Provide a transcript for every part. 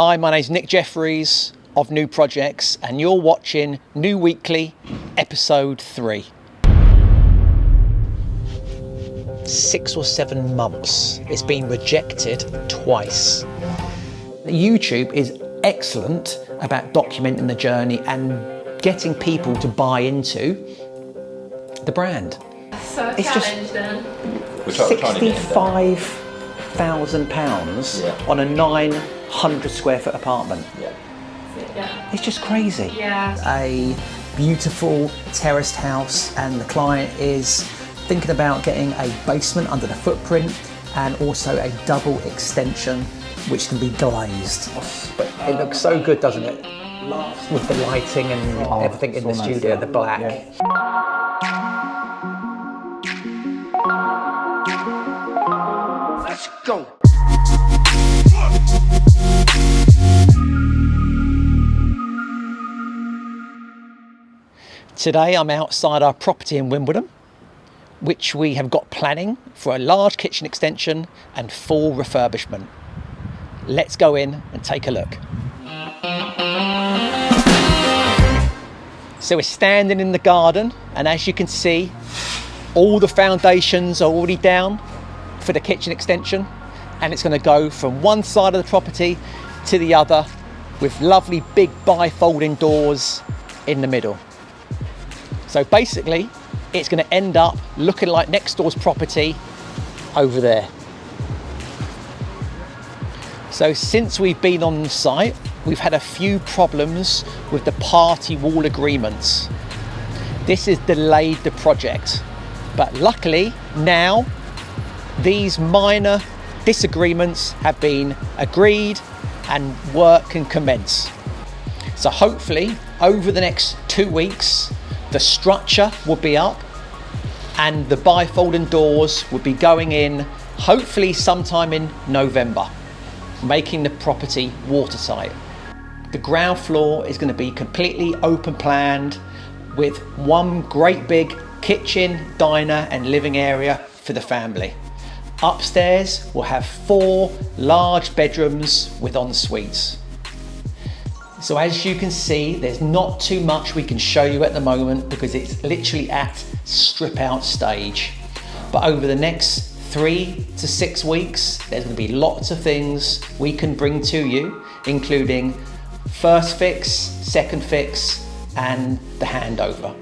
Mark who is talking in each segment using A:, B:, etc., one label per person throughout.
A: Hi, my name's Nick Jeffries of New Projects, and you're watching New Weekly, Episode 3. 6 or 7 months. It's been rejected twice. YouTube is excellent about documenting the journey and getting people to buy into the brand.
B: So
A: It's just
B: then.
A: £65,000 on a 900 square foot apartment.
B: Yeah.
A: It's just crazy.
B: Yeah.
A: A beautiful terraced house, and the client is thinking about getting a basement under the footprint and also a double extension which can be glazed. But it looks so good, doesn't it? With the lighting and everything in the studio, the black.
C: Yeah.
D: Let's go.
A: Today I'm outside our property in Wimbledon, which we have got planning for a large kitchen extension and full refurbishment. Let's go in and take a look. So we're standing in the garden, and as you can see, all the foundations are already down for the kitchen extension, and it's going to go from one side of the property to the other with lovely big bifolding doors in the middle. So basically it's going to end up looking like next door's property over there. So since we've been on the site, we've had a few problems with the party wall agreements. This has delayed the project, but luckily now these minor disagreements have been agreed and work can commence. So hopefully over the next 2 weeks the structure will be up and the bifolding doors will be going in hopefully sometime in November, making the property watertight. The ground floor is going to be completely open planned with one great big kitchen, diner and living area for the family. Upstairs we'll have 4 large bedrooms with en-suites. So as you can see, there's not too much we can show you at the moment because it's literally at strip out stage. But over the next 3 to 6 weeks, there's going to be lots of things we can bring to you, including first fix, second fix, and the handover.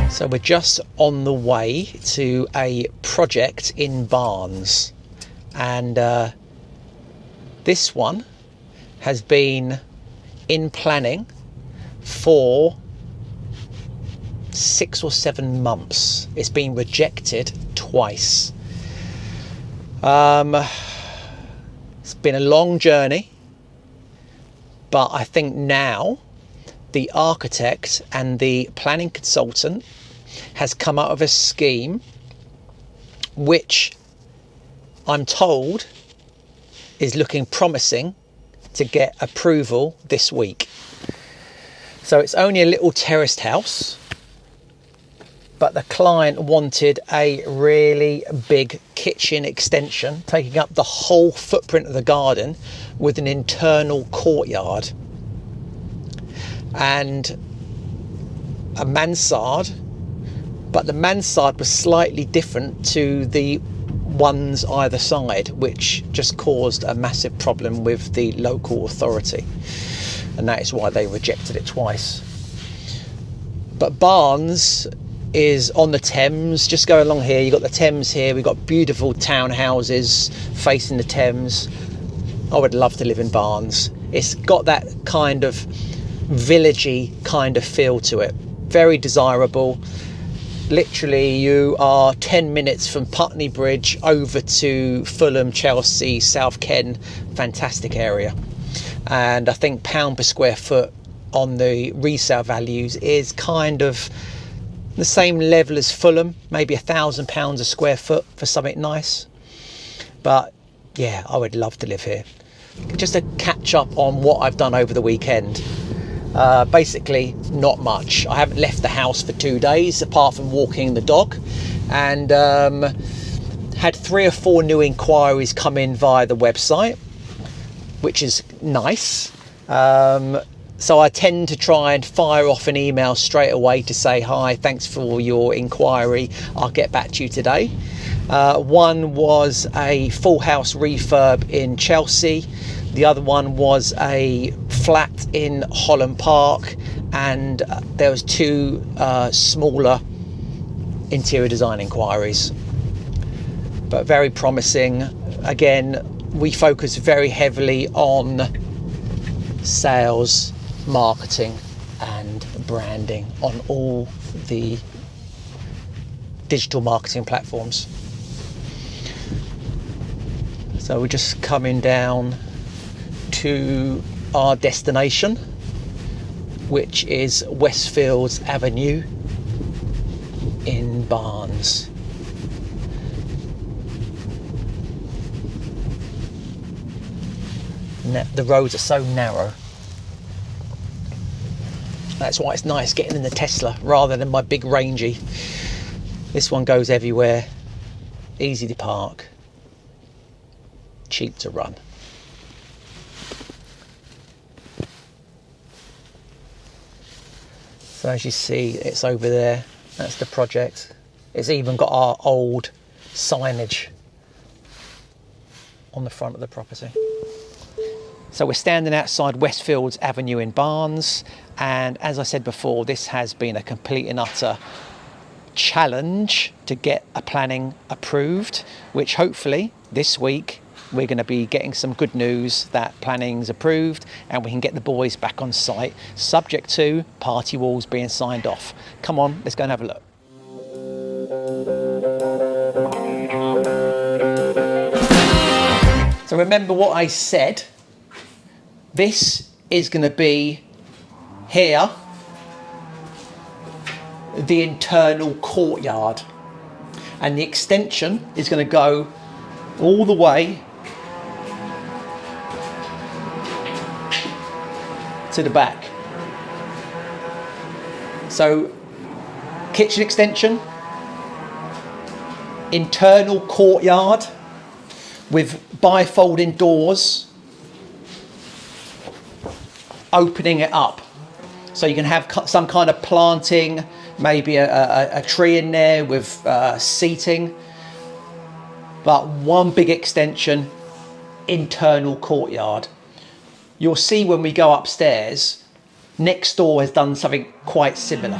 A: So we're just on the way to a project in Barnes, and this one has been in planning for 6 or 7 months. It's been rejected twice. It's been a long journey, but I think now the architect and the planning consultant has come out of a scheme which I'm told is looking promising to get approval this week. So it's only a little terraced house, but the client wanted a really big kitchen extension taking up the whole footprint of the garden with an internal courtyard and a mansard, but the mansard was slightly different to the ones either side, which just caused a massive problem with the local authority, and that is why they rejected it twice. But Barnes is on the Thames. Just go along here, you've got the Thames here, we've got beautiful townhouses facing the Thames. I would love to live in Barnes. It's got that kind of villagey kind of feel to it. very desirable. Literally, you are 10 minutes from Putney Bridge over to Fulham, Chelsea, South Ken. Fantastic area. And I think pound per square foot on the resale values is kind of the same level as Fulham, maybe £1,000 a square foot for something nice. But yeah, I would love to live here. Just to catch up on what I've done over the weekend. Basically, not much. I haven't left the house for 2 days, apart from walking the dog, and had 3 or 4 new inquiries come in via the website, which is nice. So I tend to try and fire off an email straight away to say, hi, thanks for your inquiry, I'll get back to you today. One was a full house refurb in Chelsea. The other one was a flat in Holland Park, and there was 2 smaller interior design inquiries, but very promising. Again, we focus very heavily on sales, marketing and branding on all the digital marketing platforms. So we're just coming down to our destination, which is Westfields Avenue in Barnes. The roads are so narrow. That's why it's nice getting in the Tesla rather than my big Rangy. This one goes everywhere, easy to park, cheap to run. So as you see, it's over there. That's the project. It's even got our old signage on the front of the property. So we're standing outside Westfields Avenue in Barnes, and as I said before, this has been a complete and utter challenge to get a planning approved, which hopefully this week we're going to be getting some good news that planning's approved and we can get the boys back on site, subject to party walls being signed off. Come on, let's go and have a look. So remember what I said. This is going to be here, the internal courtyard, and the extension is going to go all the way to the back. So kitchen extension, internal courtyard with bifolding doors opening it up, so you can have some kind of planting, maybe a tree in there with seating, but one big extension, internal courtyard. You'll see when we go upstairs, next door has done something quite similar.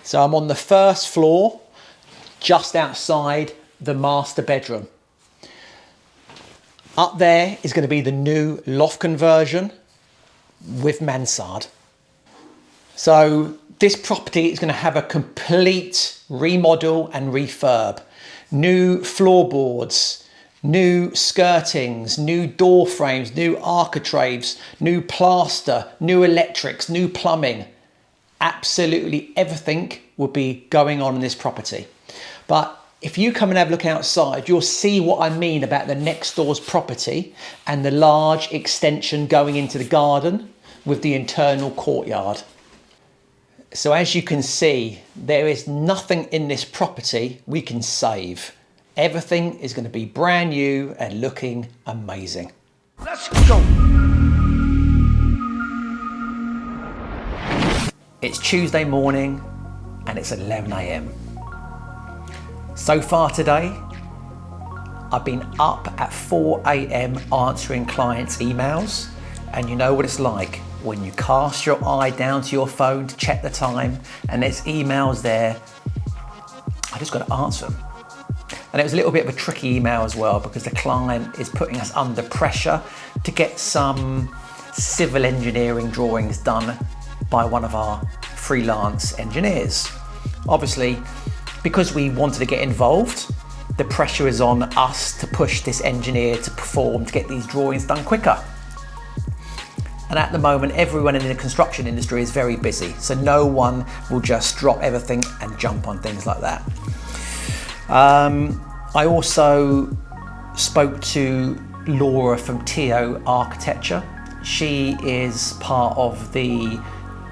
A: So I'm on the first floor, just outside the master bedroom. Up there is going to be the new loft conversion with mansard. So this property is going to have a complete remodel and refurb. New floorboards, new skirtings, new door frames, new architraves, new plaster, new electrics, new plumbing. Absolutely everything will be going on in this property. But if you come and have a look outside, you'll see what I mean about the next door's property and the large extension going into the garden with the internal courtyard. So as you can see, there is nothing in this property we can save. Everything is going to be brand new and looking amazing. Let's go! It's Tuesday morning and it's 11 a.m. So far today, I've been up at 4 a.m. answering clients' emails, and you know what it's like when you cast your eye down to your phone to check the time and there's emails there. I just got to answer them. And it was a little bit of a tricky email as well, because the client is putting us under pressure to get some civil engineering drawings done by one of our freelance engineers. Obviously, because we wanted to get involved, the pressure is on us to push this engineer to perform, to get these drawings done quicker. And at the moment, everyone in the construction industry is very busy, so no one will just drop everything and jump on things like that. I also spoke to Laura from TO Architecture. She is part of the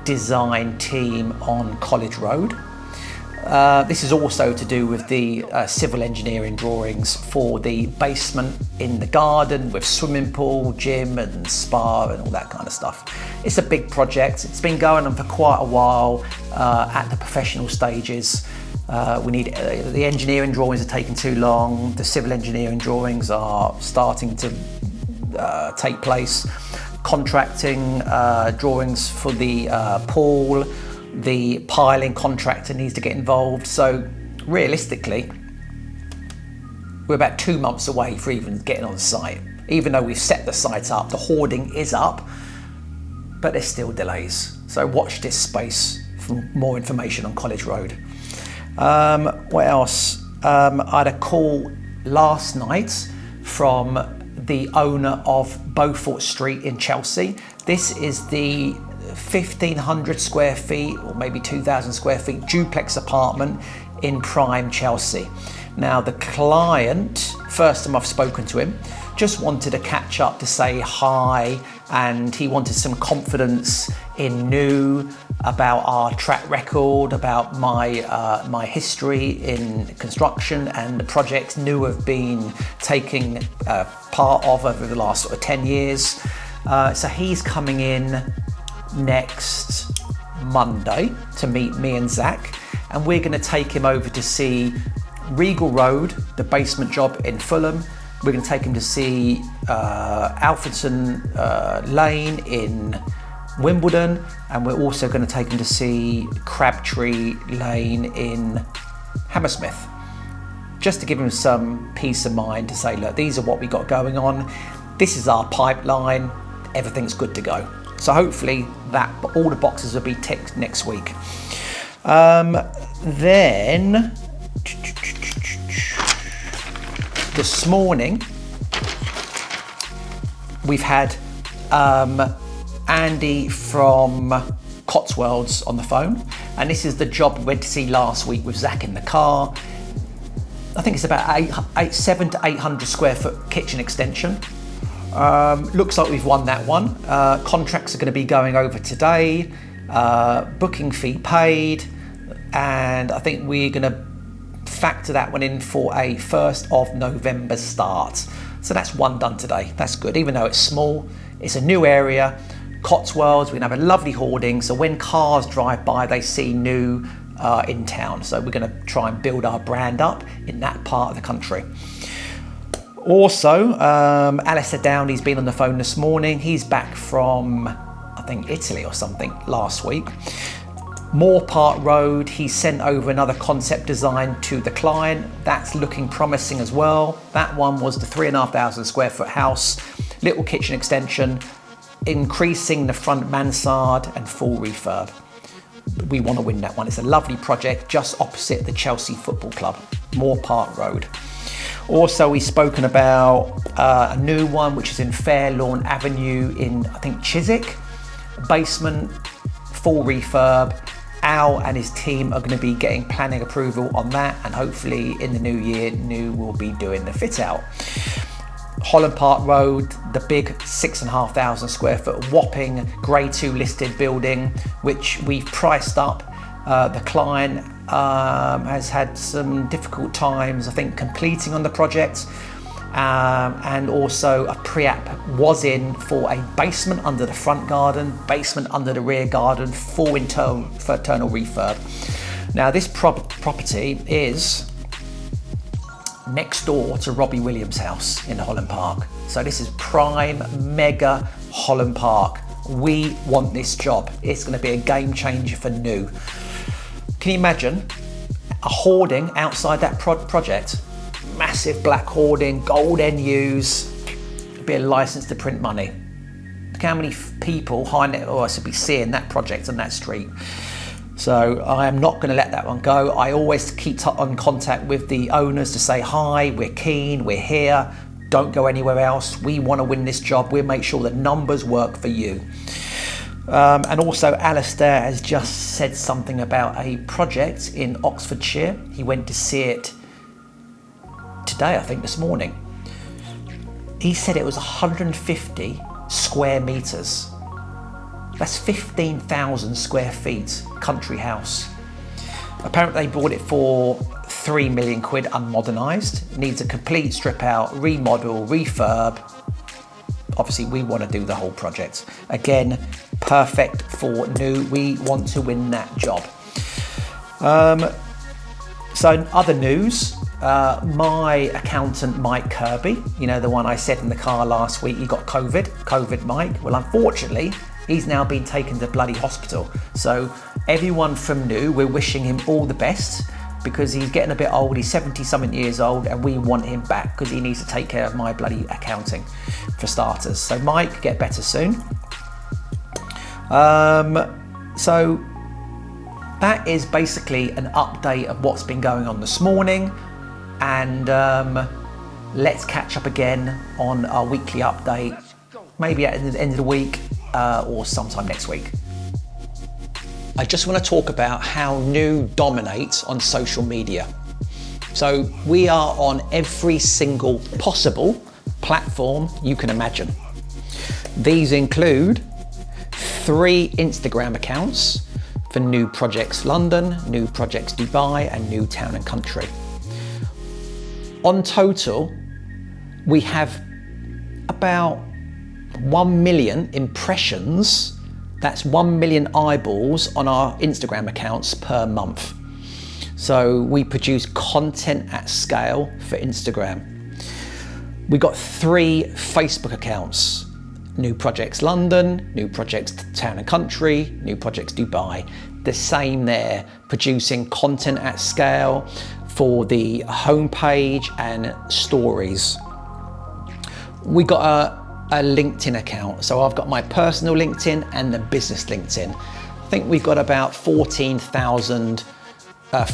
A: design team on College Road. This is also to do with the civil engineering drawings for the basement in the garden with swimming pool, gym and spa and all that kind of stuff. It's a big project. It's been going on for quite a while at the professional stages. The engineering drawings are taking too long. The civil engineering drawings are starting to take place. Contracting drawings for the pool. The piling contractor needs to get involved. So realistically, we're about 2 months away for even getting on site. Even though we've set the site up, the hoarding is up, but there's still delays. So watch this space for more information on College Road. What else? I had a call last night from the owner of Beaufort Street in Chelsea. This is the 1,500 square feet or maybe 2,000 square feet duplex apartment in prime Chelsea. Now the client, first time I've spoken to him, just wanted to catch up to say hi, and he wanted some confidence in New, about our track record, about my history in construction and the projects New have been taking part of over the last sort of 10 years. So he's coming in next Monday to meet me and Zach, and we're going to take him over to see Regal Road, the basement job in Fulham. We're going to take him to see Alfredson Lane in Wimbledon, and we're also going to take him to see Crabtree Lane in Hammersmith, just to give him some peace of mind to say, look, these are what we got going on. This is our pipeline. Everything's good to go. So hopefully that all the boxes will be ticked next week. Then this morning we've had Andy from Cotswolds on the phone, and this is the job we went to see last week with Zach in the car. I think it's about 700 to 800 square foot kitchen extension. Looks like we've won that one. Contracts are going to be going over today. Booking fee paid, and I think we're going to factor that one in for a 1st of November start. So that's one done today. That's good, even though it's small. It's a new area. Cotswolds, we're going to have a lovely hoarding, so when cars drive by they see New in town. So we're going to try and build our brand up in that part of the country. Also, Alistair Downey's been on the phone this morning. He's back from, I think, Italy or something last week. Moore Park Road, he sent over another concept design to the client. That's looking promising as well. That one was the 3,500 square foot house, little kitchen extension, increasing the front mansard and full refurb. We want to win that one. It's a lovely project just opposite the Chelsea Football Club, Moore Park Road. Also, we've spoken about a new one which is in Fairlawn Avenue in, I think, Chiswick. Basement, full refurb. Al and his team are going to be getting planning approval on that, and hopefully in the new year, New will be doing the fit out. Holland Park Road, the big 6,500 square foot whopping grade 2 listed building, which we've priced up. The client has had some difficult times, I think, completing on the project, and also a pre-app was in for a basement under the front garden, basement under the rear garden, full internal refurb. Now this property is next door to Robbie Williams' house in Holland Park. So this is prime, mega Holland Park. We want this job. It's going to be a game changer for New. Can you imagine a hoarding outside that project? massive black hoarding, gold NUs, be a license to print money. Look how many people high net worth should be seeing that project on that street. So I am not going to let that one go. I always keep on contact with the owners to say, hi, we're keen, we're here, don't go anywhere else. We want to win this job. We'll make sure that numbers work for you. And also Alistair has just said something about a project in Oxfordshire. He went to see it today, I think this morning. He said it was 150 square meters. That's 15,000 square feet, country house. Apparently they bought it for 3 million quid unmodernised. Needs a complete strip out, remodel, refurb. Obviously we want to do the whole project. Again, perfect for new. We want to win that job. So in other news, my accountant Mike Kirby, you know, the one I said in the car last week, he got COVID Mike. Well, unfortunately, he's now been taken to bloody hospital. So everyone from New, we're wishing him all the best because he's getting a bit old. He's 70 something years old and we want him back because he needs to take care of my bloody accounting for starters. So Mike, get better soon. So that is basically an update of what's been going on this morning. And let's catch up again on our weekly update, maybe at the end of the week or sometime next week. I just want to talk about how New dominates on social media. So we are on every single possible platform you can imagine. These include 3 Instagram accounts for New Projects London, New Projects Dubai, and New Town and Country. On total, we have about 1 million impressions. That's 1 million eyeballs on our Instagram accounts per month. So we produce content at scale for Instagram. We got 3 Facebook accounts: New Projects London, New Projects Town and Country, New Projects Dubai. The same there, producing content at scale for the homepage and stories. We got a LinkedIn account. So I've got my personal LinkedIn and the business LinkedIn. I think we've got about 14,000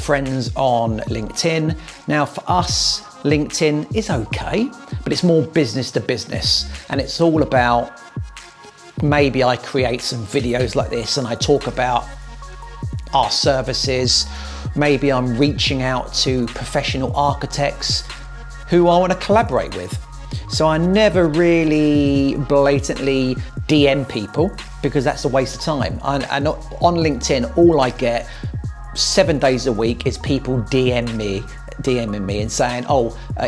A: friends on LinkedIn. Now for us, LinkedIn is okay, but it's more business to business. And it's all about, maybe I create some videos like this and I talk about our services. Maybe I'm reaching out to professional architects who I want to collaborate with. So I never really blatantly DM people because that's a waste of time. And on LinkedIn, all I get 7 days a week is people DMing me and saying,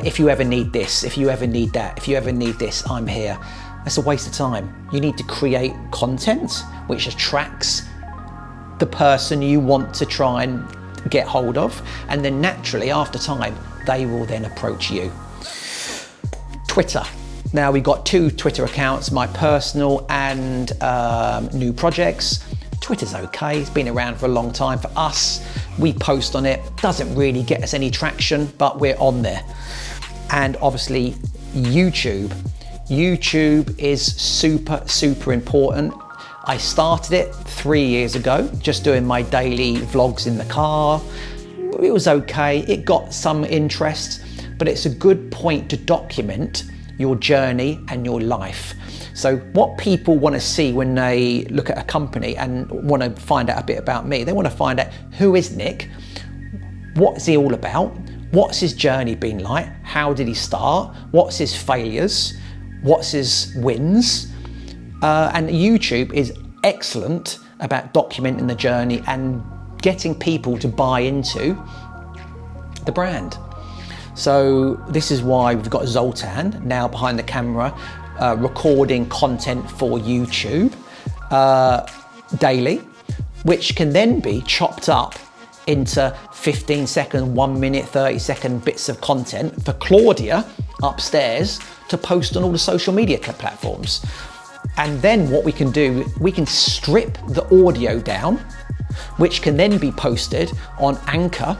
A: if you ever need this, if you ever need that, if you ever need this, I'm here. That's a waste of time. You need to create content which attracts the person you want to try and get hold of, and then naturally after time they will then approach you. Twitter. Now we've got 2 Twitter accounts, my personal and New Projects. Twitter's okay, it's been around for a long time. For us, we post on it, doesn't really get us any traction, but we're on there. And obviously YouTube. YouTube is super important. I started it 3 years ago, just doing my daily vlogs in the car. It was okay, it got some interest, but it's a good point to document your journey and your life. So what people want to see when they look at a company and want to find out a bit about me, they want to find out, who is Nick? What's he all about? What's his journey been like? How did he start? What's his failures? What's his wins? And YouTube is excellent about documenting the journey and getting people to buy into the brand. So this is why we've got Zoltan now behind the camera, recording content for YouTube daily, which can then be chopped up into 15-second, 1 minute, 30-second bits of content for Claudia upstairs to post on all the social media platforms. And then what we can do, we can strip the audio down, which can then be posted on Anchor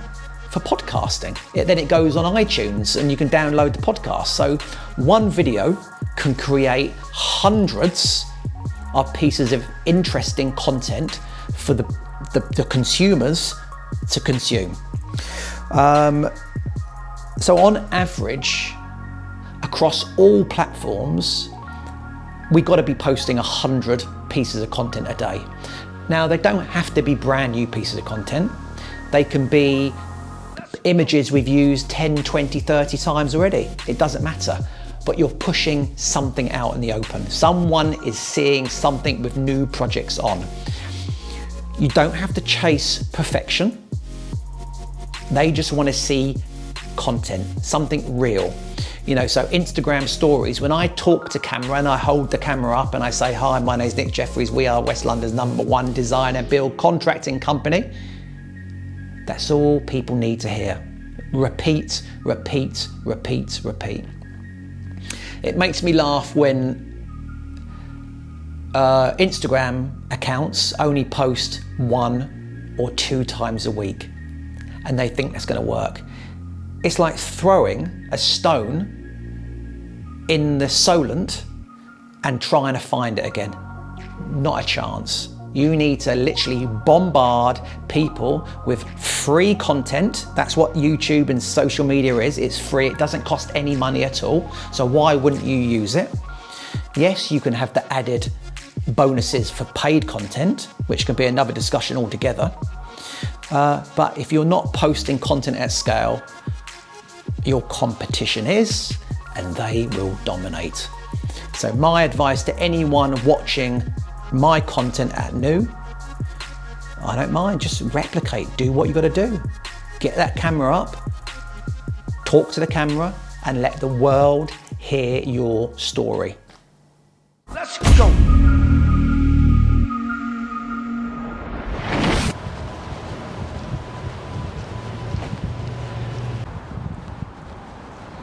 A: for podcasting. Then it goes on iTunes and you can download the podcast. So one video can create hundreds of pieces of interesting content for the consumers to consume. So on average, across all platforms, we've got to be posting 100 pieces of content a day. Now, they don't have to be brand new pieces of content. They can be images we've used 10, 20, 30 times already. It doesn't matter, but you're pushing something out in the open. Someone is seeing something with new projects on. You don't have to chase perfection. They just want to see content, something real. You know, so Instagram stories, when I talk to camera and I hold the camera up and I say, hi, my name's Nick Jeffries, we are West London's #1 design and build contracting company. That's all people need to hear. Repeat, repeat, repeat, repeat. It makes me laugh when Instagram accounts only post 1 or 2 times a week and they think that's going to work. It's like throwing a stone in the Solent and trying to find it again. Not a chance. You need to literally bombard people with free content. That's what YouTube and social media is. It's free. It doesn't cost any money at all. So why wouldn't you use it? Yes, you can have the added bonuses for paid content, which can be another discussion altogether. But if you're not posting content at scale, your competition is, and they will dominate. So my advice to anyone watching my content at New, I don't mind, just replicate, do what you got to do. Get that camera up, talk to the camera, and let the world hear your story.
B: Let's go.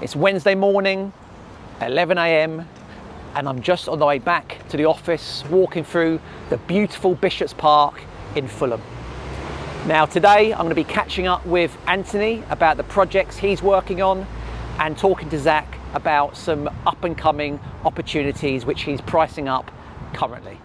A: It's Wednesday morning, 11 a.m, and I'm just on the way back to the office, walking through the beautiful Bishop's Park in Fulham. Now today, I'm going to be catching up with Anthony about the projects he's working on and talking to Zach about some up and coming opportunities which he's pricing up currently.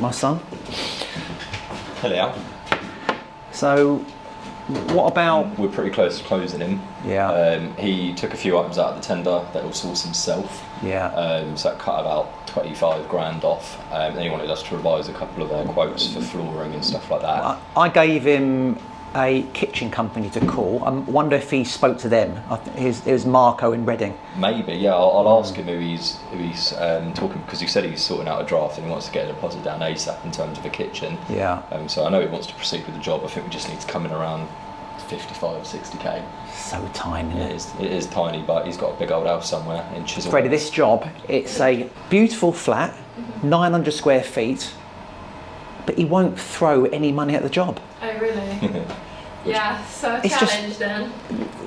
A: My son.
C: Hello.
A: So, what about?
C: We're pretty close to closing him.
A: Yeah.
C: He took a few items out of the tender that he'll source himself.
A: Yeah.
C: So that cut about 25 grand off. And then he wanted us to revise a couple of their quotes for flooring and stuff like that.
A: I gave him a kitchen company to call. I wonder if he spoke to them. It was Marco in Reading.
C: Maybe, yeah. I'll ask him who he's talking, because he said he's sorting out a draft and he wants to get a deposit down ASAP in terms of a kitchen.
A: Yeah.
C: So I know he wants to proceed with the job. I think we just need to come in around 55, 60k.
A: So tiny.
C: It is tiny, but he's got a big old house somewhere in Chisel.
A: Freddie, this job, it's a beautiful flat, 900 square feet, but he won't throw any money at the job.
D: Oh, really? Yeah, so a
A: It's
D: challenge then.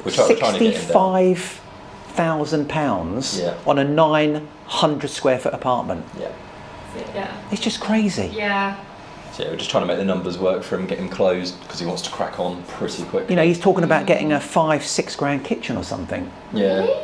C: We're trying to get him down.
A: £65,000
C: Yeah.
A: on a 900 square foot apartment.
C: Yeah.
D: Yeah.
A: It's just crazy.
D: Yeah.
C: So yeah, we're just trying to make the numbers work for him, get him closed, because he wants to crack on pretty quickly.
A: You know, he's talking about getting a 5-6 grand kitchen or something.
C: Yeah.
D: Really?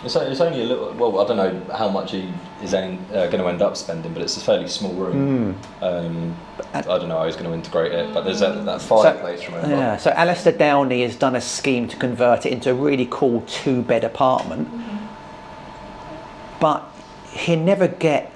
C: It's only a little. Well, I don't know how much he is going to end up spending, but it's a fairly small room. I don't know how he's going to integrate it, but there's that fireplace. Remember?
A: Yeah. So Alistair Downey has done a scheme to convert it into a really cool 2-bed apartment, but he'll never get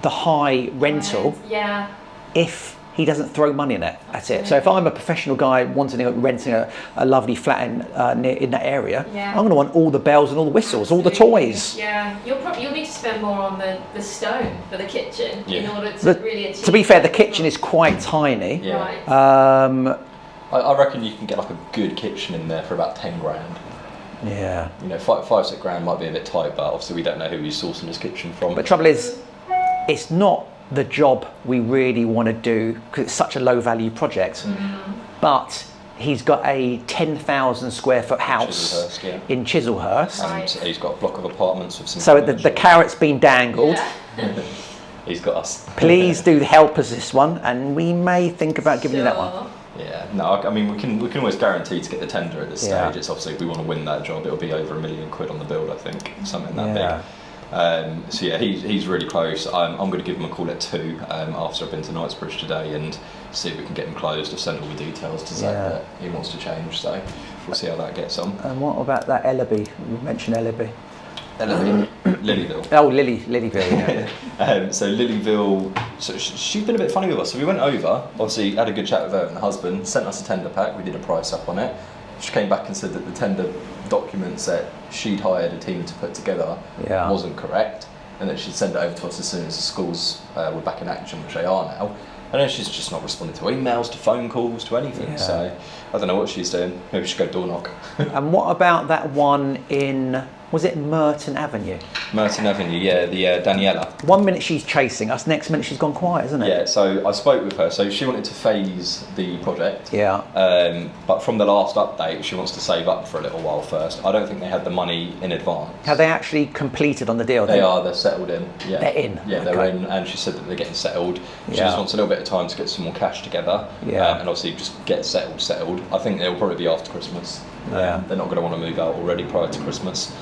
A: the high rental
D: Yeah.
A: if he doesn't throw money in it. That's it. So if I'm a professional guy renting a lovely flat in that area,
D: Yeah.
A: I'm going to want all the bells and all the whistles, all the toys.
D: Yeah, you'll need to spend more on the stone for the kitchen in order to really achieve.
A: To be fair, the kitchen is quite tiny.
C: Yeah.
D: Right.
C: I reckon you can get like a good kitchen in there for about 10 grand.
A: Yeah.
C: You know, 5-6 grand might be a bit tight, but obviously we don't know who he's sourcing his kitchen from.
A: But the trouble is, it's not the job we really want to do because it's such a low value project. But he's got a 10,000 square foot house in Chislehurst.
C: And he's got a block of apartments with some.
A: So the carrot's been dangled.
D: Yeah.
C: He's got us.
A: Please do help us this one, and we may think about giving you that one.
C: Yeah, no, I mean we can always guarantee to get the tender at this stage.
A: Yeah.
C: It's obviously if we want to win that job, it'll be over £1 million on the build, I think, something that
A: Yeah.
C: big. So yeah, he's really close. I'm going to give him a call at 2 after I've been to Knightsbridge today and see if we can get him closed. I've sent all the details to Zach that he wants to change, so we'll see how that gets on.
A: And what about that Ellaby? You mentioned Ellaby.
C: Lilyville.
A: Oh, Lilyville, yeah.
C: So Lilyville, so she's been a bit funny with us. So we went over, obviously had a good chat with her and the husband, sent us a tender pack, we did a price up on it. She came back and said that the tender documents that she'd hired a team to put together wasn't correct, and that she'd send it over to us as soon as the schools were back in action, which they are now. And then she's just not responding to emails, to phone calls, to anything.
A: Yeah.
C: So I don't know what she's doing. Maybe she should go door knock.
A: And what about that one in, was it Merton Avenue?
C: Merton Avenue, yeah, the Daniela.
A: 1 minute she's chasing us, next minute she's gone quiet, isn't it?
C: Yeah, so I spoke with her. So she wanted to phase the project.
A: Yeah.
C: But from the last update, she wants to save up for a little while first. I don't think they had the money in advance.
A: Have they actually completed on the deal?
C: They are, they're settled in. Yeah.
A: They're in?
C: Yeah, they're
A: Okay.
C: in, and she said that they're getting settled. She
A: Yeah.
C: just wants a little bit of time to get some more cash together.
A: Yeah.
C: And obviously just get settled. I think it'll probably be after Christmas.
A: Yeah.
C: They're not going to want to move out already prior to Christmas.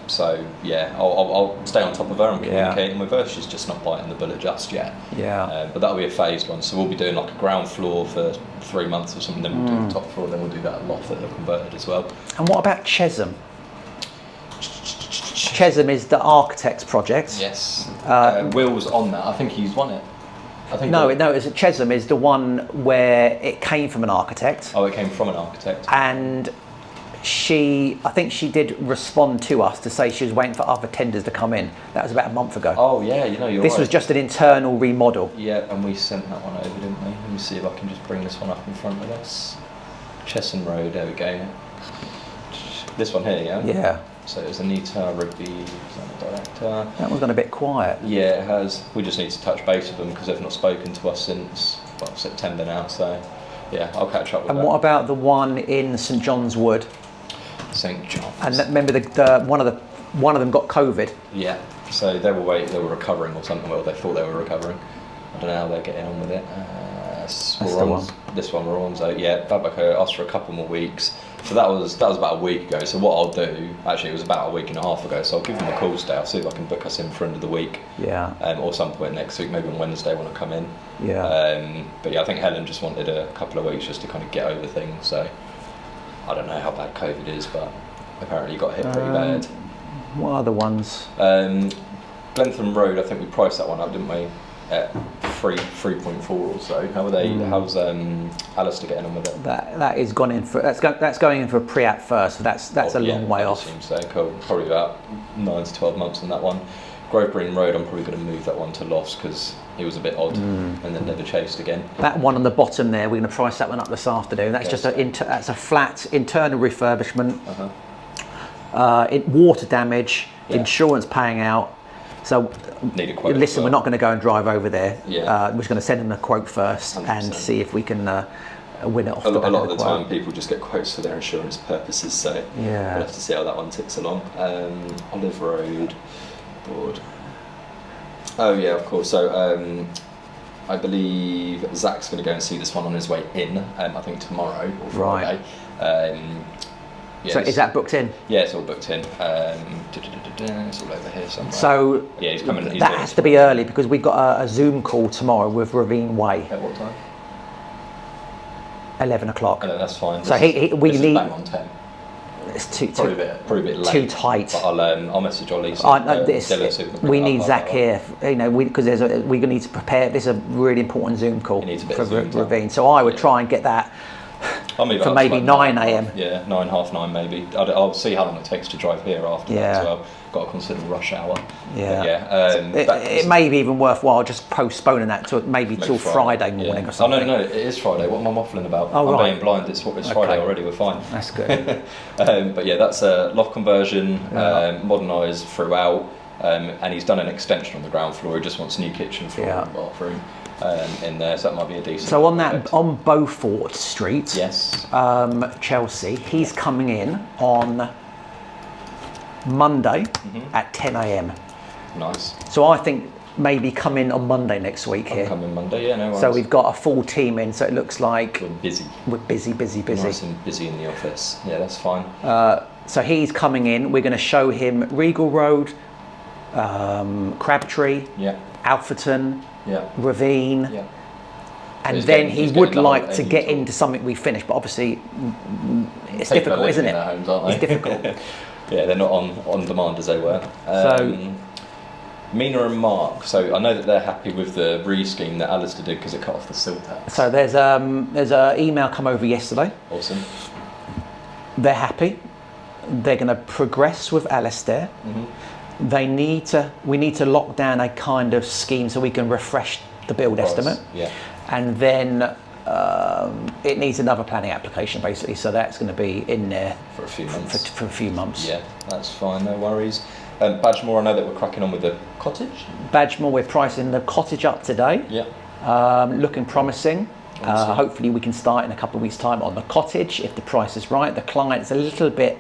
C: So yeah, I'll stay on top of her and communicating with her. She's just not biting the bullet just yet.
A: Yeah.
C: But that'll be a phased one. So we'll be doing like a ground floor for 3 months or something. Then we'll do the top floor. Then we'll do that loft that they've converted as well.
A: And what about Chesham? Chesham is the architect's project.
C: Yes. Will's on that. I think he's won it. I think
A: No, it's Chesham is the one where it came from an architect.
C: Oh, it came from an architect.
A: And I think she did respond to us to say she was waiting for other tenders to come in. That was about a month ago.
C: Oh yeah, you're right.
A: This was just an internal remodel.
C: Yeah, and we sent that one over, didn't we? Let me see if I can just bring this one up in front of us. Chesson Road, there we go. This one here, yeah?
A: Yeah.
C: So it was Anita Rigby, director.
A: That one's gone a bit quiet.
C: Yeah, it has. We just need to touch base with them because they've not spoken to us since September now. So yeah, I'll catch up with them.
A: And what about the one in St John's Wood?
C: St John's.
A: And remember one of them got COVID.
C: Yeah. So they were recovering or something. Well, they thought they were recovering. I don't know how they're getting on with it. This one we're on. So yeah, Babako asked for a couple more weeks. So that was about a week ago. So what I'll do, actually it was about a week and a half ago. So I'll give them a call today. I'll see if I can book us in for end of the week.
A: Yeah.
C: Or some point next week, maybe on Wednesday when I come in.
A: Yeah.
C: But yeah, I think Helen just wanted a couple of weeks just to kind of get over things. So I don't know how bad COVID is, but apparently got hit pretty bad.
A: What other ones?
C: Glentham Road, I think we priced that one up, didn't we? At 3.4 or so. How are they? How's Alistair getting on with it?
A: That is gone in for that's going in for a pre-app first. So that's a long way off.
C: Seems so. Cool. Probably about 9 to 12 months on that one. Grove Green Road, I'm probably going to move that one to loss because it was a bit odd and then never chased again.
A: That one on the bottom there, we're going to price that one up this afternoon. That's just that's a flat internal refurbishment. Water damage, insurance paying out. So
C: need a quote.
A: Listen, we're not going to go and drive over there.
C: Yeah.
A: We're just going to send them a quote first
C: 100%.
A: And see if we can win it off.
C: A lot of the time, people just get quotes for their insurance purposes. So we'll have to see how that one ticks along. Olive Road, board. Oh yeah, of course. So I believe Zach's going to go and see this one on his way in. I think tomorrow or Friday. Yeah,
A: So is that booked in?
C: Yeah, it's all booked in. It's all over here somewhere.
A: So
C: yeah, he's coming.
A: that has to be early because we've got a Zoom call tomorrow with Ravine Way.
C: At what time?
A: 11 o'clock.
C: No, that's fine.
A: So we need.
C: Bang on 10.
A: It's too
C: Probably a bit late.
A: Too tight.
C: But I'll message Ollie.
A: We need Zach here, because we're going to need to prepare. This is a really important Zoom call for Ravine. So I would try and get that for maybe 9 a.m.
C: Yeah, 9, half 9 maybe. I'll see how long it takes to drive here after that as well. Got to consider rush hour.
A: It may be even worthwhile just postponing that to maybe till Friday morning or something.
C: Oh no, it is Friday. What am I waffling about?
A: Oh,
C: I'm being blind. It's Friday already. We're fine.
A: That's good.
C: But yeah, that's a loft conversion, modernised throughout, and he's done an extension on the ground floor. He just wants a new kitchen floor and bathroom in there, so that might be a decent.
A: So on Beaufort Street,
C: yes,
A: Chelsea, he's coming in on Monday at 10 a.m.
C: Nice.
A: So I think maybe come in on Monday next week here.
C: Come in Monday, yeah, no worries.
A: So we've got a full team in, so it looks like
C: we're busy.
A: We're busy.
C: Nice and busy in the office. Yeah, that's fine.
A: So he's coming in. We're going to show him Regal Road, Crabtree, Alfreton, Ravine.
C: Yeah.
A: And then he would like to get into something we finished, but obviously it's difficult, isn't it?
C: Homes, aren't they?
A: It's difficult.
C: Yeah, they're not on demand as they were. Mina and Mark. So I know that they're happy with the re-scheme that Alistair did because it cut off the sill tax.
A: So there's a email come over yesterday.
C: Awesome.
A: They're happy. They're going to progress with Alistair. We need to lock down a kind of scheme so we can refresh the build estimate.
C: Yeah.
A: And then it needs another planning application basically. So that's going to be in there
C: for a few months.
A: For a few months.
C: Yeah, that's fine. No worries. Badgemore, I know that we're cracking on with the cottage.
A: Badgemore, we're pricing the cottage up today.
C: Yeah.
A: Looking promising. Hopefully we can start in a couple of weeks' time on the cottage if the price is right. The client's a little bit.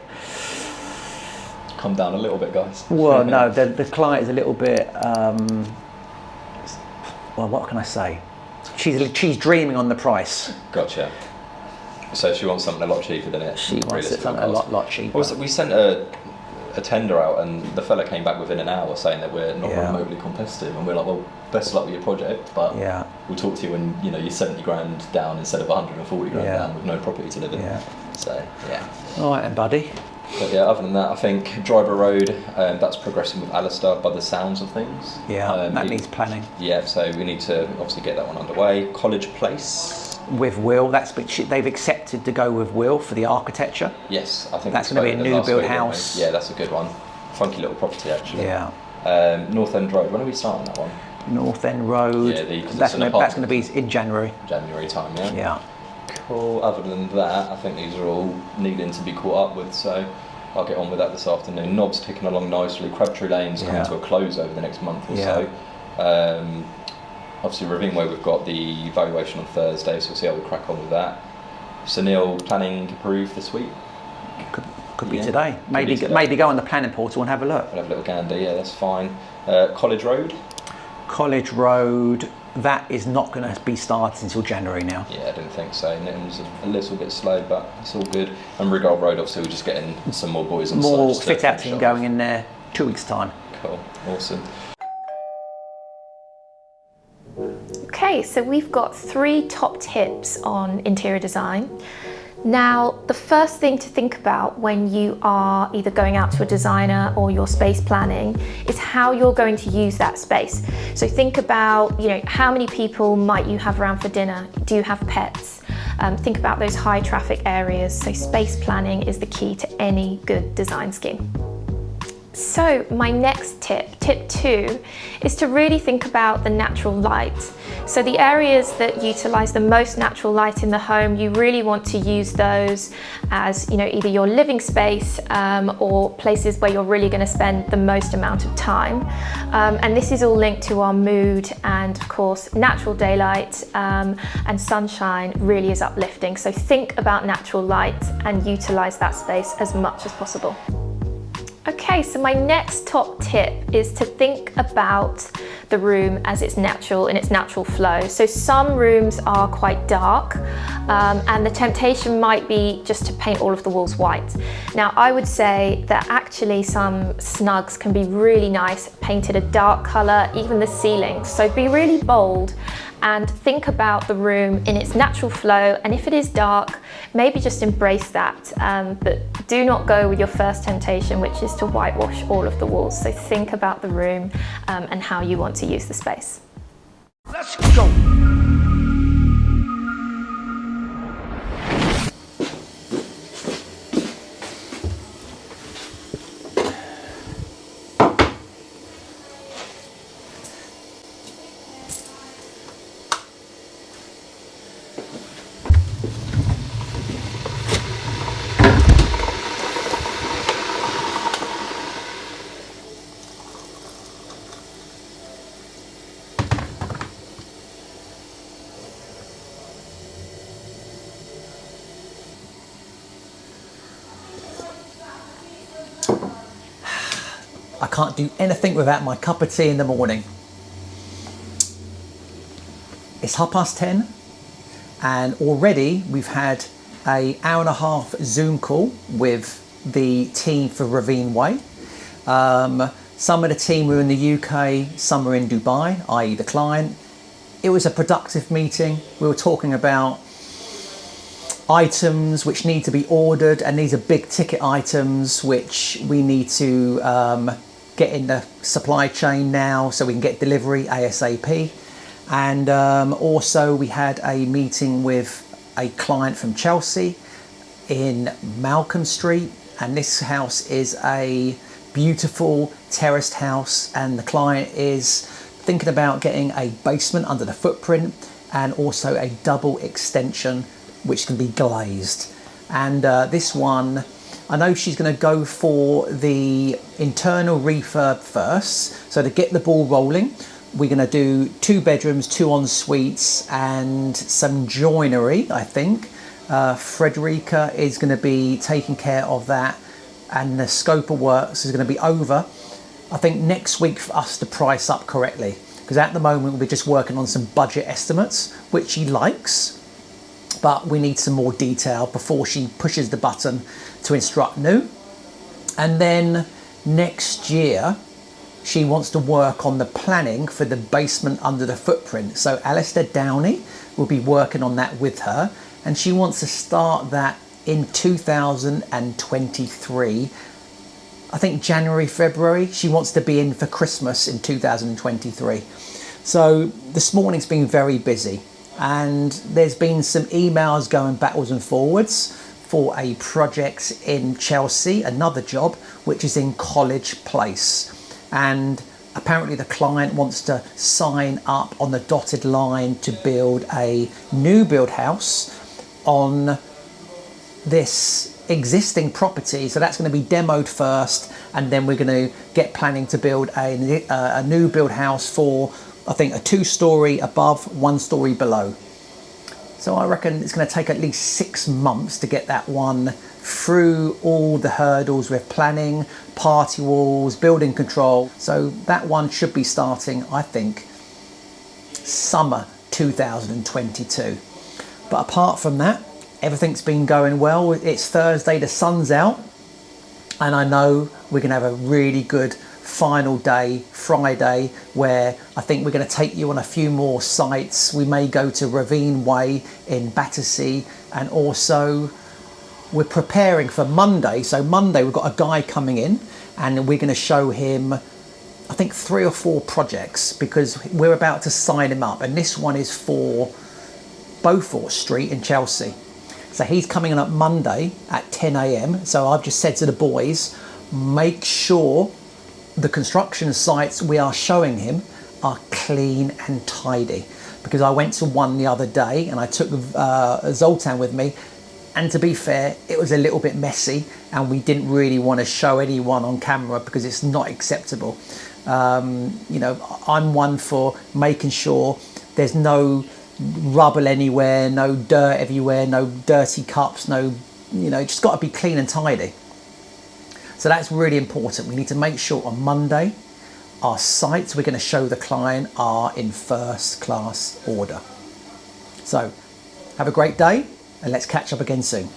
C: Come down a little bit, guys.
A: Well, no, the client is a little bit. Well, what can I say? She's dreaming on the price.
C: Gotcha. So she wants something a lot cheaper than it.
A: She wants something a lot cheaper.
C: Also, we sent a tender out, and the fella came back within an hour saying that we're not remotely competitive, and we're like, well, best of luck with your project, but we'll talk to you when you're 70 grand down instead of 140 grand down with no property to live in. So
A: all right then, buddy.
C: But yeah, other than that, I think Driver Road, that's progressing with Alistair by the sounds of things.
A: That needs planning.
C: Yeah, so we need to obviously get that one underway. College Place.
A: With Will, they've accepted to go with Will for the architecture.
C: Yes, I think
A: that's going to be a new build house.
C: Yeah, that's a good one. Funky little property actually.
A: Yeah.
C: North End Road. When are we starting that one?
A: North End Road.
C: Yeah,
A: that's going to be in January.
C: January time, yeah.
A: Yeah.
C: Cool. Other than that, I think these are all needing to be caught up with, so I'll get on with that this afternoon. Knob's ticking along nicely. Crabtree Lane's coming to a close over the next month or so. Obviously, Ravine Way, we've got the valuation on Thursday, so we'll see how we crack on with that. Sunil, planning approved this week?
A: Could be today. Maybe go on the planning portal and have a look.
C: We'll have a little gander, yeah, that's fine. College Road?
A: College Road, that is not going to be started until January now.
C: Yeah, I didn't think so. Nitham's a little bit slow, but it's all good. And Regal Road, obviously, we're just getting some more boys on site.
A: More fit-out team going in there 2 weeks' time.
C: Cool, awesome.
D: Okay, so we've got 3 top tips on interior design. Now, the first thing to think about when you are either going out to a designer or you're space planning is how you're going to use that space. So think about, how many people might you have around for dinner? Do you have pets? Think about those high traffic areas. So space planning is the key to any good design scheme. So my next tip 2, is to really think about the natural light. So the areas that utilize the most natural light in the home, you really want to use those as either your living space or places where you're really going to spend the most amount of time. And this is all linked to our mood, and of course natural daylight and sunshine really is uplifting. So think about natural light and utilize that space as much as possible. Okay, so my next top tip is to think about the room as its natural flow. So some rooms are quite dark, and the temptation might be just to paint all of the walls white. Now, I would say that actually some snugs can be really nice, painted a dark color, even the ceilings. So be really bold and think about the room in its natural flow, and if it is dark, maybe just embrace that, but do not go with your first temptation, which is to whitewash all of the walls. So think about the room and how you want to use the space.
B: Let's go.
A: I can't do anything without my cup of tea in the morning. It's 10:30 and already we've had an hour and a half Zoom call with the team for Ravine Way. Some of the team were in the UK, some were in Dubai, i.e. the client. It was a productive meeting. We were talking about items which need to be ordered, and these are big ticket items which we need to get in the supply chain now so we can get delivery ASAP. And also we had a meeting with a client from Chelsea in Malcolm Street, and this house is a beautiful terraced house, and the client is thinking about getting a basement under the footprint and also a double extension which can be glazed. And this one, I know she's going to go for the internal refurb first. So to get the ball rolling, we're going to do 2 bedrooms, 2 en suites and some joinery, I think. Frederica is going to be taking care of that, and the scope of works is going to be over, I think, next week for us to price up correctly. Because at the moment we're just working on some budget estimates, which she likes, but we need some more detail before she pushes the button to instruct new. And then next year, she wants to work on the planning for the basement under the footprint. So Alistair Downey will be working on that with her, and she wants to start that in 2023. I think January, February. She wants to be in for Christmas in 2023. So this morning's been very busy, and there's been some emails going backwards and forwards for a project in Chelsea, another job, which is in College Place. And apparently the client wants to sign up on the dotted line to build a new build house on this existing property. So that's going to be demoed first, and then we're going to get planning to build a new build house for, I think, a 2-story above, 1-story below. So I reckon it's going to take at least 6 months to get that one through all the hurdles with planning, party walls, building control. So that one should be starting, I think, summer 2022. But apart from that, everything's been going well. It's Thursday, the sun's out, and I know we're going to have a really good final day, Friday, where I think we're going to take you on a few more sites. We may go to Ravine Way in Battersea, and also we're preparing for Monday. So Monday we've got a guy coming in, and we're going to show him, I think, 3 or 4 projects, because we're about to sign him up, and this one is for Beaufort Street in Chelsea. So he's coming in on Monday at 10 a.m. So I've just said to the boys, make sure the construction sites we are showing him are clean and tidy, because I went to one the other day and I took Zoltan with me, and to be fair, it was a little bit messy, and we didn't really want to show anyone on camera because it's not acceptable. You know, I'm one for making sure there's no rubble anywhere, no dirt everywhere, no dirty cups, no, you know, just got to be clean and tidy. So that's really important. We need to make sure on Monday Our sites we're going to show the client are in first class order. So have a great day and let's catch up again soon.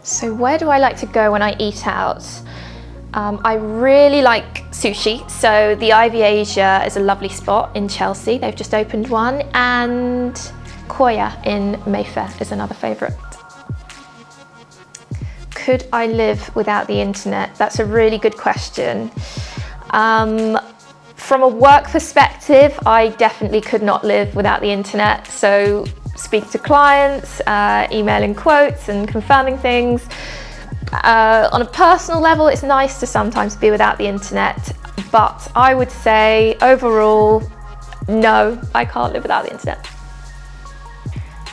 D: So where do I like to go when I eat out? I really like sushi, so the Ivy Asia is a lovely spot in Chelsea. They've just opened one, and Koya in Mayfair is another favourite. Could I live without the internet? That's a really good question. From a work perspective, I definitely could not live without the internet. So speak to clients, emailing quotes and confirming things. On a personal level, it's nice to sometimes be without the internet, but I would say overall, no, I can't live without the internet.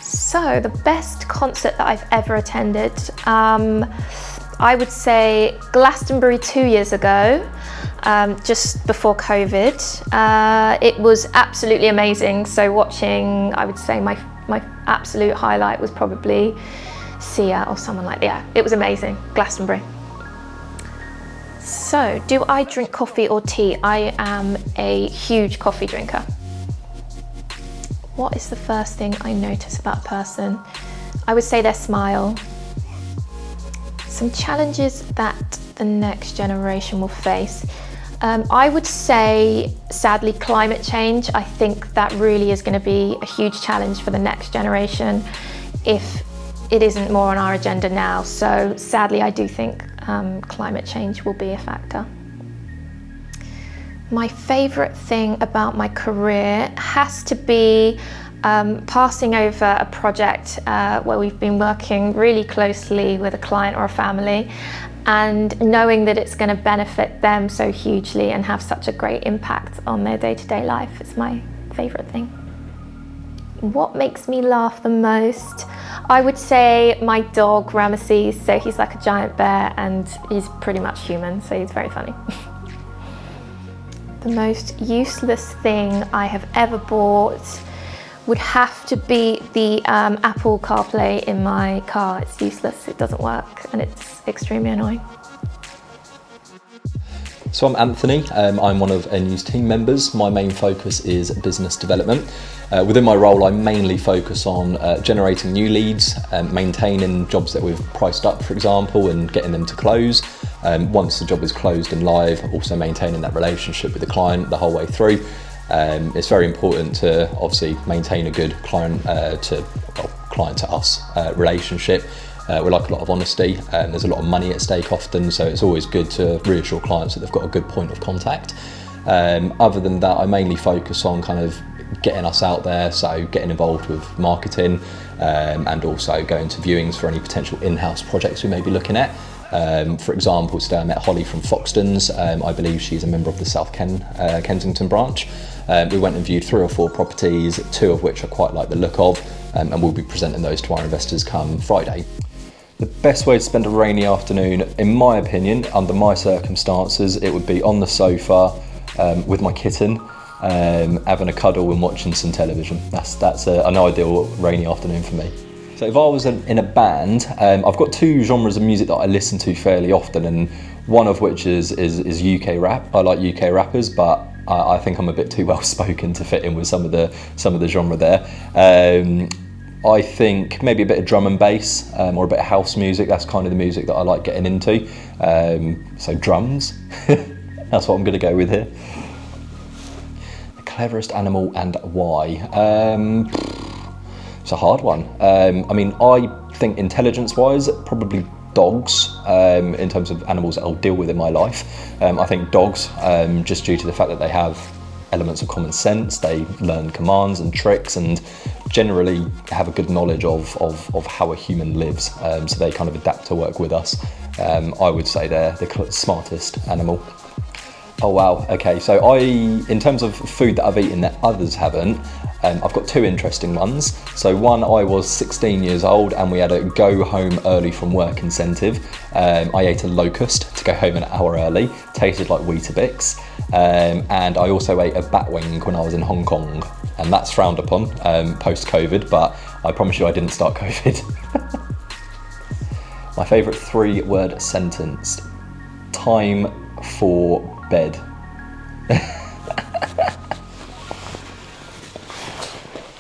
D: So the best concert that I've ever attended, I would say Glastonbury 2 years ago, just before COVID. It was absolutely amazing. So watching, I would say my absolute highlight was probably Sia or someone like that. Yeah, it was amazing, Glastonbury. So, do I drink coffee or tea? I am a huge coffee drinker. What is the first thing I notice about a person? I would say their smile. Some challenges that the next generation will face. I would say, sadly, climate change. I think that really is going to be a huge challenge for the next generation if it isn't more on our agenda now. So sadly, I do think climate change will be a factor. My favourite thing about my career has to be passing over a project where we've been working really closely with a client or a family, and knowing that it's going to benefit them so hugely and have such a great impact on their day-to-day life is my favourite thing. What makes me laugh the most? I would say my dog Ramesses. So he's like a giant bear and he's pretty much human, so he's very funny. The most useless thing I have ever bought would have to be the Apple CarPlay in my car. It's useless, it doesn't work, and it's extremely annoying.
C: So I'm Anthony, I'm one of NU's team members. My main focus is business development. Within my role, I mainly focus on generating new leads, maintaining jobs that we've priced up, for example, and getting them to close. Once the job is closed and live, also maintaining that relationship with the client the whole way through. It's very important to obviously maintain a good client to us relationship. We like a lot of honesty, and there's a lot of money at stake often, so it's always good to reassure clients that they've got a good point of contact. Other than that, I mainly focus on kind of getting us out there, so getting involved with marketing, and also going to viewings for any potential in-house projects we may be looking at. For example, today I met Holly from Foxtons. I believe she's a member of the South Kensington branch. We went and viewed 3 or 4 properties, 2 of which I quite like the look of, and we'll be presenting those to our investors come Friday. The best way to spend a rainy afternoon, in my opinion, under my circumstances, it would be on the sofa with my kitten, having a cuddle and watching some television. That's an ideal rainy afternoon for me. So if I was in a band, I've got 2 genres of music that I listen to fairly often, and one of which is UK rap. I like UK rappers, but I think I'm a bit too well spoken to fit in with some of the genre there. I think maybe a bit of drum and bass, or a bit of house music. That's kind of the music that I like getting into. So drums, that's what I'm going to go with here. The cleverest animal and why? It's a hard one. I mean, I think intelligence-wise, probably dogs, in terms of animals that I'll deal with in my life. I think dogs, just due to the fact that they have elements of common sense, they learn commands and tricks and generally have a good knowledge of how a human lives, so they kind of adapt to work with us. I would say they're the smartest animal. Oh wow, okay, so in terms of food that I've eaten that others haven't, I've got two interesting ones. So one, I was 16 years old and we had a go home early from work incentive. I ate a locust to go home an hour early, tasted like Weetabix. And I also ate a bat wing when I was in Hong Kong, and that's frowned upon post-COVID, but I promise you I didn't start COVID. My favourite 3-word sentence, time for bed.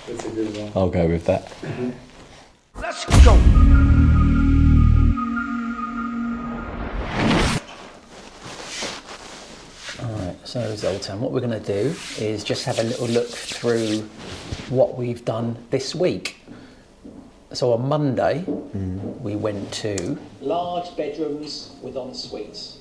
E: That's a good one.
C: I'll go with that.
B: Let's go.
A: Alright, so Zoltan, what we're going to do is just have a little look through what we've done this week. So on Monday, we went to large bedrooms with en-suites.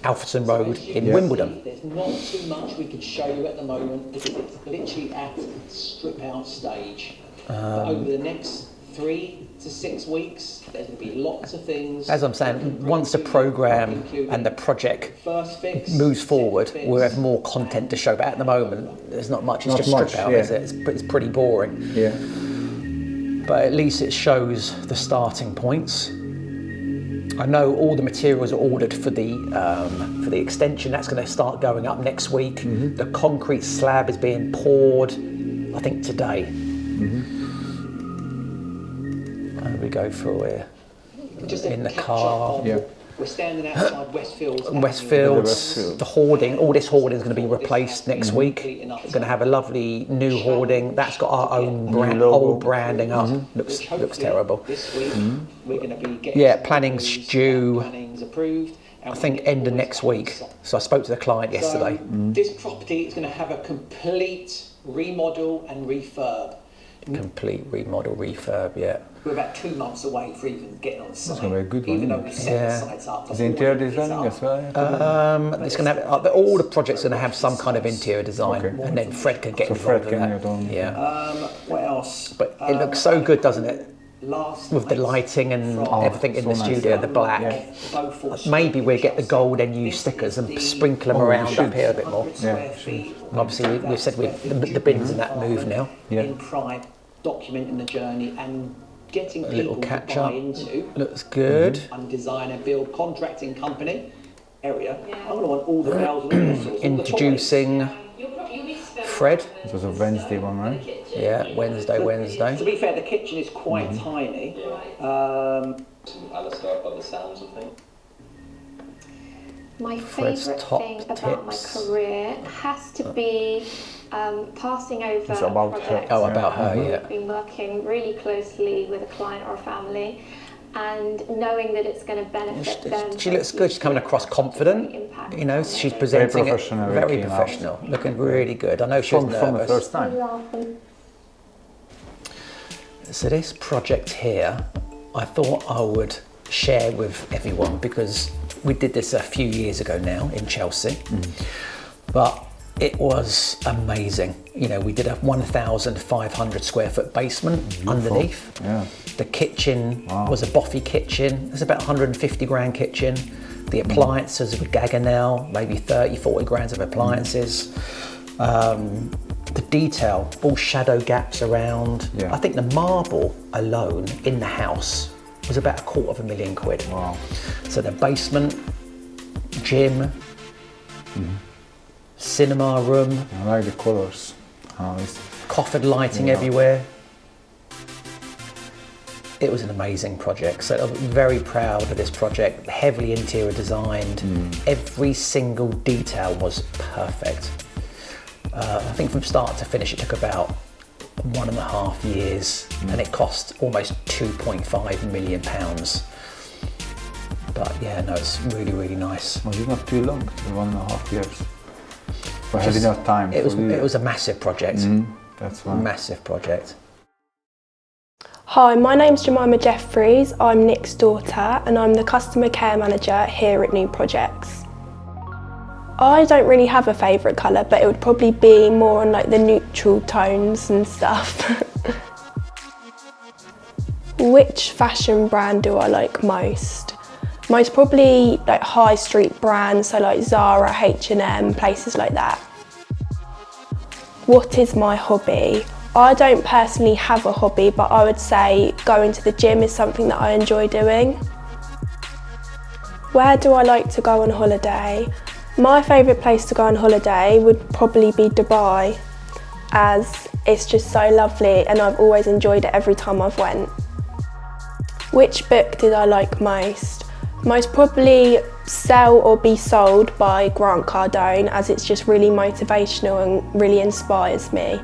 A: Alfreton Road in Wimbledon. There's not too much we could show you at the moment because it's literally at strip out stage. But over the next 3 to 6 weeks, there's going to be lots of things. As I'm saying, once the programme and the project moves forward, we'll have more content to show. But at the moment, there's not much. It's just strip out, is it? It's pretty boring.
E: Yeah.
A: But at least it shows the starting points. I know all the materials are ordered for the extension. That's going to start going up next week. The concrete slab is being poured, I think today. And we go through here just in the car.
E: Yeah.
A: We're standing outside Westfields. The hoarding, all this hoarding is going to be replaced next week. We're going to have a lovely new hoarding. That's got our own old branding up. Looks terrible. This week, we're going to be getting planning's due. I think end of next week. So I spoke to the client yesterday. This property is going to have a complete remodel and refurb. Complete remodel, refurb, yeah. We're about 2 months away from even getting on site.
E: That's going to be a good one.
A: Even though we set the sites up.
E: Is the interior designing as well?
A: It's going to have all the projects are going to have some kind of interior design, and then Fred can get involved in that. Yeah. What else? But it looks so good, doesn't it? With the lighting and everything in the studio, the black. Maybe we'll get the gold NU stickers and sprinkle them around up here a bit more.
E: Yeah.
A: Obviously, we've said the bins in that move now.
B: In pride, documenting the journey and getting
A: little
B: people
A: catch
B: to buy
A: up.
B: into.
A: Looks good.
B: And designer build contracting company area. I'm going to want all the bells and whistles.
A: Introducing Fred.
E: It was a Wednesday one, right?
A: Yeah, Wednesday.
B: To be fair, the kitchen is quite tiny.
C: Alistair, by the sounds of things.
D: My
A: Fred's
D: favourite
A: top
D: thing about my
A: tips.
D: career has to be passing over
E: It's about
D: a project.
E: her.
A: Oh, about her, yeah.
D: I've been working really closely with a client or a family and knowing that it's going to benefit them.
A: She looks good. She's coming across confident. You know, she's presenting it very professional. Looking really good. I know she was nervous.
E: From the first time.
A: So this project here, I thought I would share with everyone because we did this a few years ago now in Chelsea, but it was amazing. You know, we did a 1,500 square foot basement underneath.
E: Yeah.
A: The kitchen was a boffy kitchen. It's about 150 grand kitchen. The appliances were Gaggenau, maybe 30, 40 grand of appliances. The detail, all shadow gaps around.
E: Yeah.
A: I think the marble alone in the house was about £250,000.
E: Wow.
A: So the basement, gym, cinema room,
E: I like the colors.
A: coffered lighting everywhere. It was an amazing project. So I'm very proud of this project, heavily interior designed. Every single detail was perfect. I think from start to finish it took about 1.5 years and it cost almost £2.5 million. But yeah, no, it's really, really nice.
E: Was it not too long? 1.5 years. We had enough time.
A: It was a massive project.
E: That's why.
A: Massive project.
F: Hi, my name's Jemima Jeffries. I'm Nick's daughter and I'm the customer care manager here at New Projects. I don't really have a favourite colour, but it would probably be more on like the neutral tones and stuff. Which fashion brand do I like most? Most probably like high street brands, so like Zara, H&M, places like that. What is my hobby? I don't personally have a hobby, but I would say going to the gym is something that I enjoy doing. Where do I like to go on holiday? My favourite place to go on holiday would probably be Dubai, as it's just so lovely and I've always enjoyed it every time I've went. Which book did I like most? Most probably Sell or Be Sold by Grant Cardone, as it's just really motivational and really inspires me.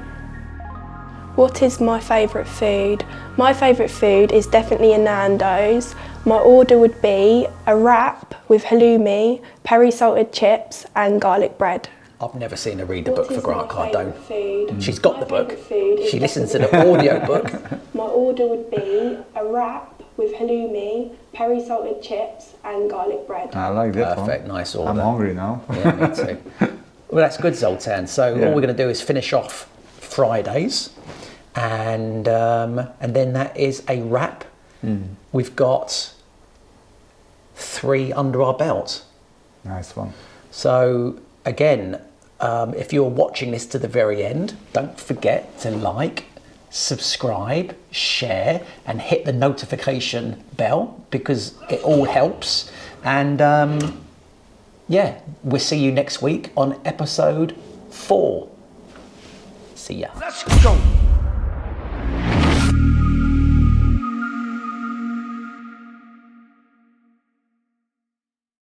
F: What is my favourite food? My favourite food is definitely a Nando's. My order would be a wrap with halloumi, peri-salted chips and garlic bread.
A: I've never seen her read the book for Grant Cardone.
F: Food?
A: She's got the book. She listens to the audio book.
F: My order would be a wrap with halloumi, peri-salted chips and garlic bread.
E: I like that one.
A: Perfect, nice order.
E: I'm hungry now.
A: Yeah, me too. Well, that's good, Zoltan. So all we're going to do is finish off Fridays, and then that is a wrap. We've got 3 under our belt.
E: Nice one.
A: So again, if you're watching this to the very end, don't forget to like, subscribe, share, and hit the notification bell, because it all helps. And yeah, we'll see you next week on episode 4. See ya.
B: Let's go.